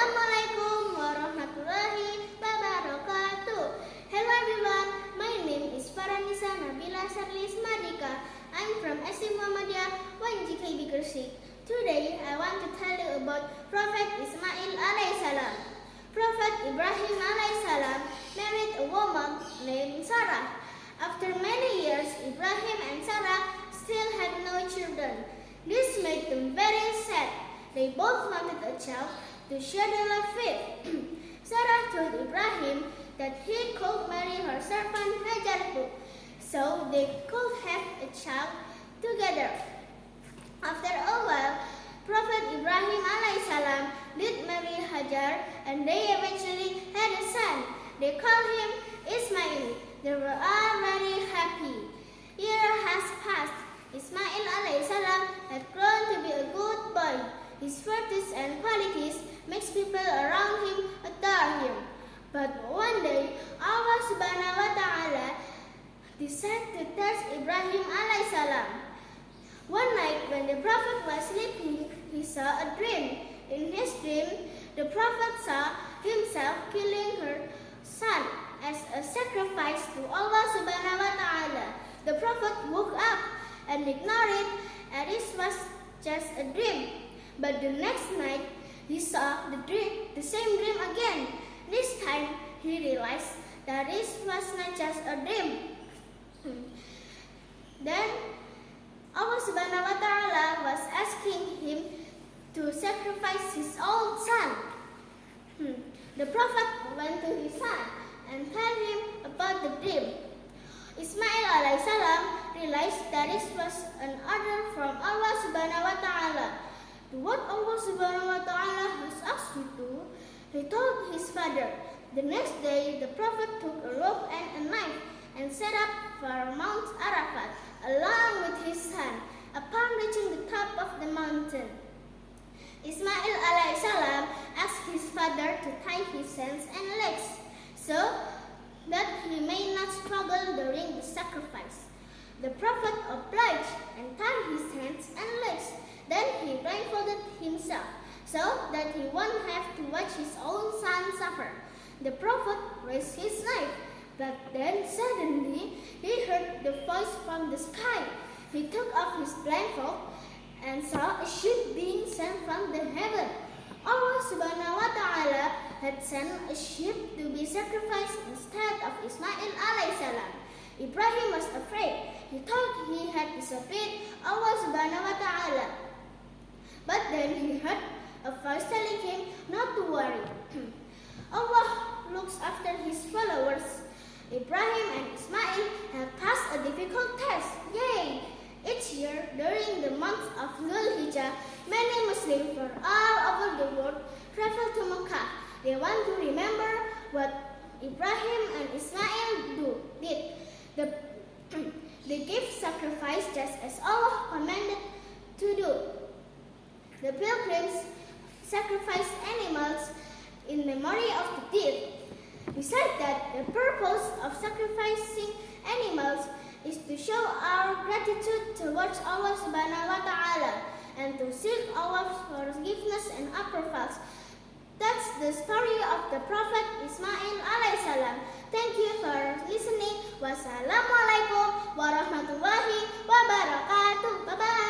Assalamualaikum warahmatullahi wabarakatuh. Hello everyone, my name is Farannisa Nabila. I'm from Smp Muhammadiyah, Gkb Gresik. Today I want to tell you about Prophet Ismail alaihissalam. Prophet Ibrahim alaihissalam married a woman named Sarah. After many years, Ibrahim and Sarah still had no children. This made them very sad. They both wanted a child to share their life with. Sarah told Ibrahim that he could marry her servant Hajar too, so they could have a child together. After a while, Prophet Ibrahim alaihissalam did marry Hajar, and they eventually had a son. They called him Ismail. They were all very happy. Year has passed. Ismail alaihissalam had grown to be a good boy. His virtues and qualities makes people around him adore him. But one day, Allah Subhanahu wa Ta'ala decided to test Ibrahim alaihissalam. One night when the Prophet was sleeping, he saw a dream. In his dream, the Prophet saw himself killing her son as a sacrifice to Allah Subhanahu wa Ta'ala. The Prophet woke up and ignored it, and it was just a dream. But the next night, he saw the same dream again. This time, he realized that this was not just a dream. Then, Allah Subhanahu wa Ta'ala was asking him to sacrifice his own son. The Prophet went to his son and told him about the dream. Ismail alaihissalam realized that this was an order from Allah Subhanahu wa Ta'ala. What Allah Subhanahu wa Ta'ala has asked you to, he told his father. The next day, the Prophet took a rope and a knife and set up for Mount Arafat along with his son. Upon reaching the top of the mountain, Ismail alaihissalam asked his father to tie his hands and legs so that he may not struggle during the sacrifice. The Prophet obliged and tied his hands and legs. Then he blindfolded himself so that he won't have to watch his own son suffer. The Prophet raised his knife, but then suddenly he heard the voice from the sky. He took off his blindfold and saw a sheep being sent from the heaven. Allah Subhanahu wa Ta'ala had sent a sheep to be sacrificed instead of Ismail alaihissalam. Ibrahim was afraid. He thought he had disobeyed Allah Subhanahu wa Ta'ala. But then he heard a voice telling him not to worry. Allah looks after his followers. Ibrahim and Ismail have passed a difficult test. Yay! Each year, during the month of Zulhijjah, many Muslims from all over the world travel to Mecca. They want to remember what Ibrahim and Ismail did. They give sacrifice just as Allah commanded to do. The pilgrims sacrifice animals in memory of the deed. Besides that, the purpose of sacrificing animals is to show our gratitude towards Allah Subhanahu wa Ta'ala and to seek Allah's forgiveness and approvals. That's the story of the Prophet Ismail alaihissalam. Thank you for listening. Wassalamualaikum warahmatullahi wabarakatuh. Bye-bye.